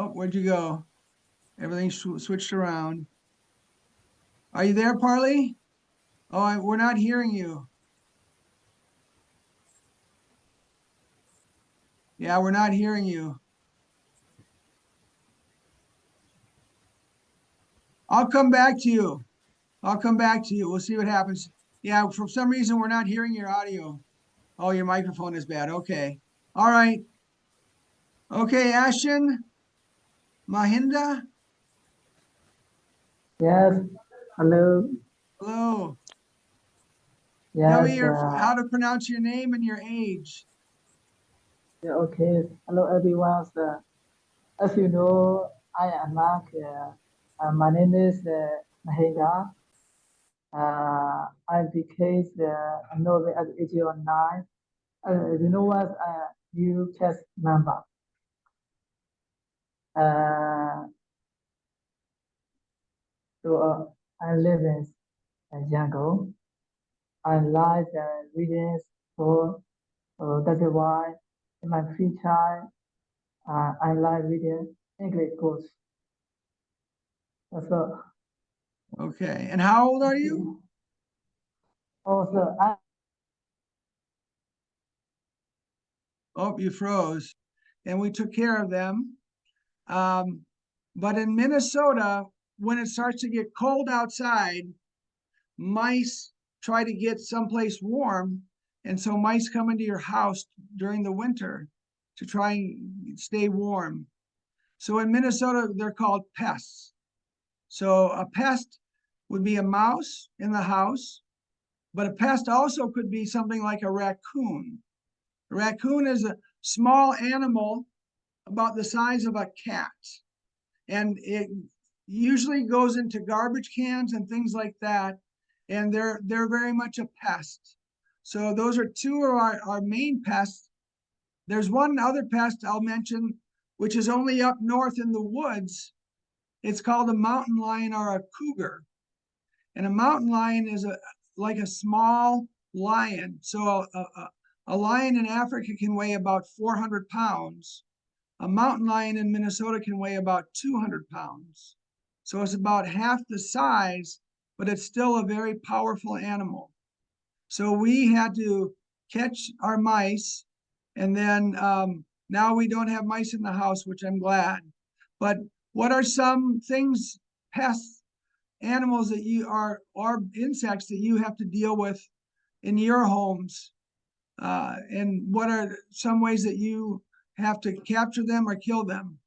Oh, where'd you go? Everything switched around. Are you there, Parley? Oh, we're not hearing you. Yeah, we're not hearing you. I'll come back to you. I'll come back to you. We'll see what happens. Yeah, for some reason, we're not hearing your audio. Oh, your microphone is bad. Okay. All right. Okay, Ashton, Mahinda. Yes, hello. Hello. Tell me Yes, how to pronounce your name and your age. yeah, okay. Hello, everyone. As you know, I am Mark. My name is Mahinda. I became Norway at the age of 9. You know what? New cast member. Uh, I live in Yangon. I like reading sport. That's why in my free time, I like reading English books. So, Okay. And how old are you? also, Oh, you froze. And we took care of them. But in Minnesota, when it starts to get cold outside, mice try to get someplace warm. And so mice come into your house during the winter to try and stay warm. So in Minnesota, they're called pests. So a pest would be a mouse in the house, but a pest also could be something like a raccoon. A raccoon is a small animal about the size of a cat, and it usually goes into garbage cans and things like that, and they're very much a pest. So those are two of our main pests. There's one other pest I'll mention, which is only up north in the woods. It's called a mountain lion or a cougar. And a mountain lion is like a small lion. So a lion in Africa can weigh about 400 pounds. A mountain lion in Minnesota can weigh about 200 pounds. So it's about half the size, but it's still a very powerful animal. So we had to catch our mice, and then now we don't have mice in the house, which I'm glad. But what are some things, pests, animals that you are, or insects that you have to deal with in your homes? And what are some ways that you have to capture them or kill them?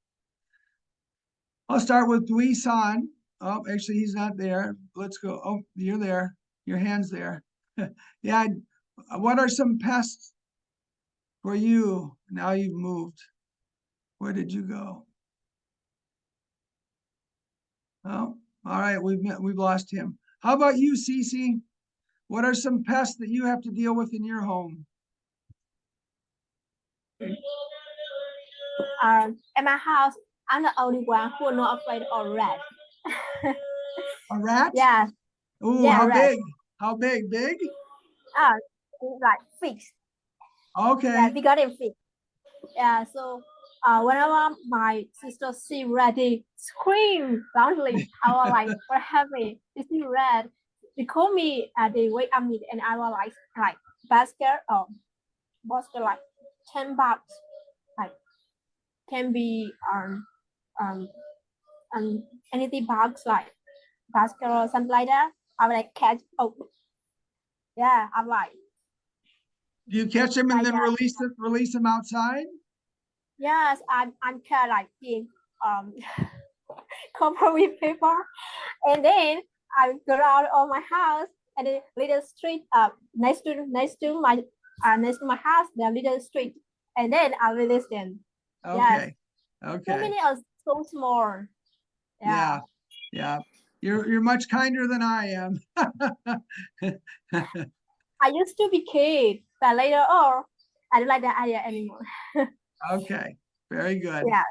I'll start with Dwee San. Oh, actually, he's not there. Let's go. Oh, you're there. Your hand's there. Yeah. What are some pests for you? Now you've moved. Where did you go? Oh, all right. We've lost him. How about you, Cece? What are some pests that you have to deal with in your home? At my house, I'm the only one who are not afraid of rats. A rat? Yeah, Oh, yeah, how rats. big? How big? Big? Uh, like fish. Okay. Yeah, bigger than fish. Yeah, so whenever my sister see rat, they scream loudly. I was like, we're happy. They see rat. They call me, they wake up me, and I was like basket or basket like 10 bucks. Like can be um anything bugs like basket or something like that. I will like catch. Oh, yeah, I'm like Do you catch them and like then release them outside? yes, I'm kind of like being um covered with paper, and then I go out of my house and the little street next to my house, the little street, and then I release them. Yes, Okay. so Okay. many are so small. Yeah. Yeah. Yeah. You're much kinder than I am. I used to be kid, but later on, I don't like that idea anymore. Okay. Very good. Yeah.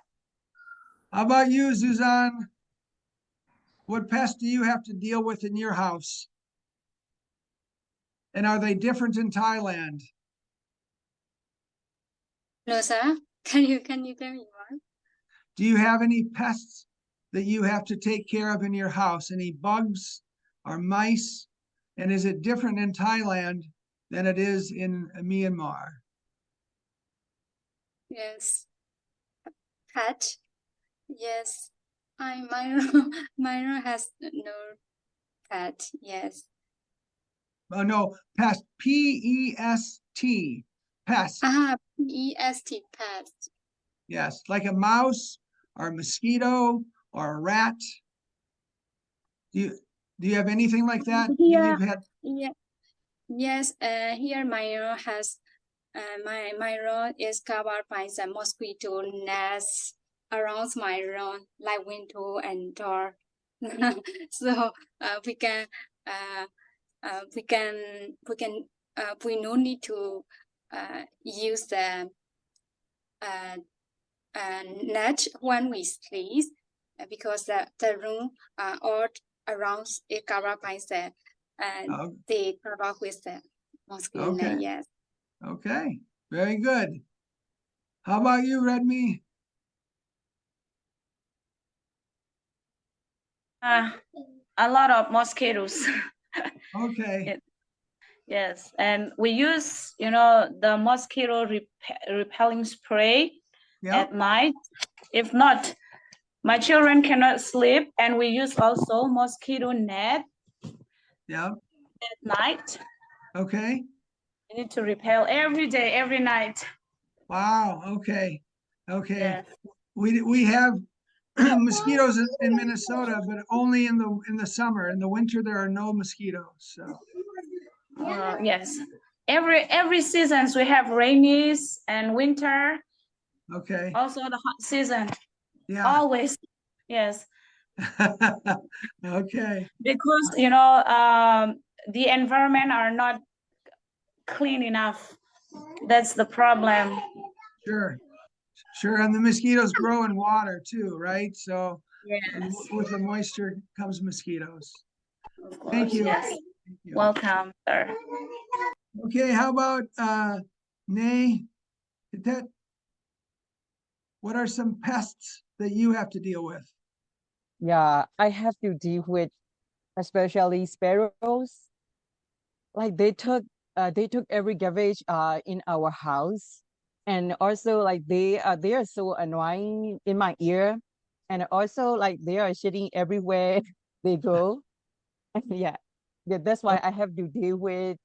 How about you, Suzanne? What pests do you have to deal with in your house? And are they different in Thailand? Hello, sir. Can you tell me more? Do you have any pests that you have to take care of in your house? Any bugs or mice? And is it different in Thailand than it is in Myanmar? Yes. Pet. Yes. Myron has no pet. Yes. Oh, no, pest, P-E-S-T, pest. P-E-S-T, pet. Yes, like a mouse or a mosquito or a rat. Do you have anything like that that Here, you've had? yeah, yes. Here Myron has Myron is covered by the mosquito nest around Myron, like window and door. So we can we no need to use the net when we sleep because the room all around is covered by the Oh, they cover with the mosquito net. Okay. Yes. okay, very good. How about you, Redmi? A lot of mosquitoes. Okay, Yes, and we use, the mosquito repelling spray yep, at night. If not, my children cannot sleep, and we use also mosquito net yep, at night. okay. We need to repel every day, every night. Wow, okay, okay. Yes. We have mosquitoes in Minnesota, but only in the summer. In the winter, there are no mosquitoes, so. Yes. Every seasons we have rainies and winter, Okay, also the hot season. yeah, Always. Yes. okay, Because the environment are not clean enough. That's the problem. sure, sure. And the mosquitoes grow in water too, right? So Yes, with the moisture comes mosquitoes. of course. Thank you. Yes. Thank you. Welcome, sir. Okay, how about Nay? That, what are some pests that you have to deal with? Yeah, I have to deal with especially sparrows. Like they took every garbage in our house. And also like they are so annoying in my ear. And also like they are shitting everywhere they go. Yeah. Yeah, that's why I have to deal with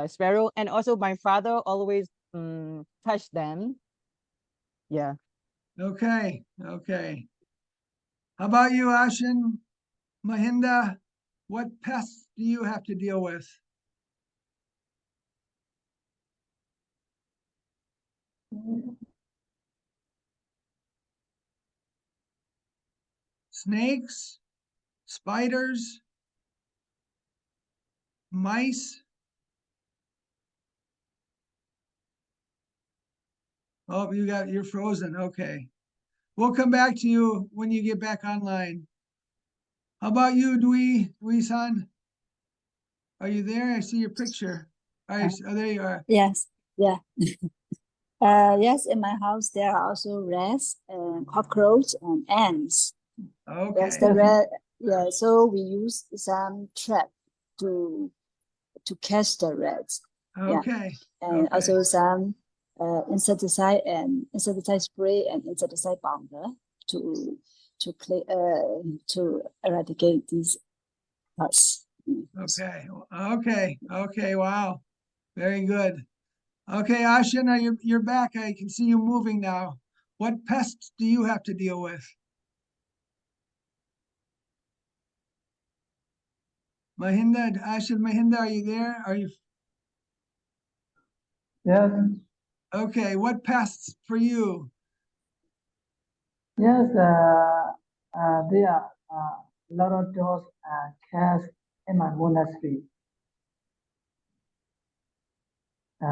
sparrow. And also my father always touch them. Yeah. Okay, okay. How about you, Ashin? Mahinda, what pests do you have to deal with? Snakes, spiders, mice? Oh, you're frozen. Okay. We'll come back to you when you get back online. How about you, Dui-san? Are you there? I see your picture. Oh, there you are. Yes, yeah. Yes, in my house there are also rats and cockroach and ants. Yes, Okay, the rat. Yeah, so we use some trap to catch the rats. Yeah, okay, and okay, also some insecticide spray and insecticide powder to to eradicate these pests. okay, wow. Very good. Okay, Ashin, you're back. I can see you moving now. What pests do you have to deal with? Mahinda, Ashin, Mahinda, are you there? Are you Yes, okay? What pests for you? yes, there are a lot of dogs and cats in my monastery. They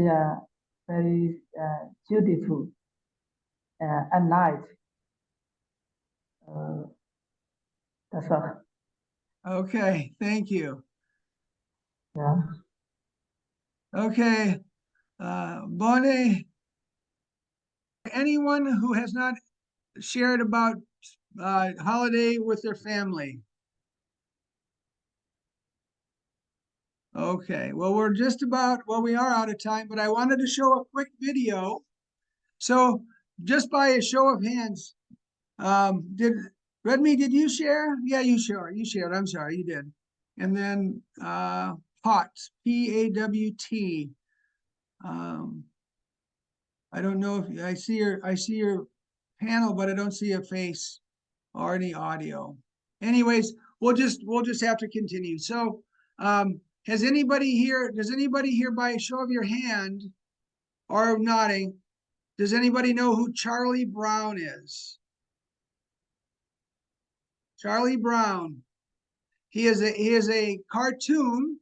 are very beautiful at night. That's all. Okay, thank you. Yeah. Okay, Bonnie, anyone who has not shared about holiday with their family? Okay, well, we are out of time, but I wanted to show a quick video. So just by a show of hands, Redmi, did you share? Yeah, you shared. I'm sorry, you did. And then Potts, P-A-W-T. I don't know if I see your panel, but I don't see a face or any audio. Anyways, we'll just have to continue. So does anybody here by a show of your hand or nodding, does anybody know who Charlie Brown is? Charlie Brown. He is a cartoon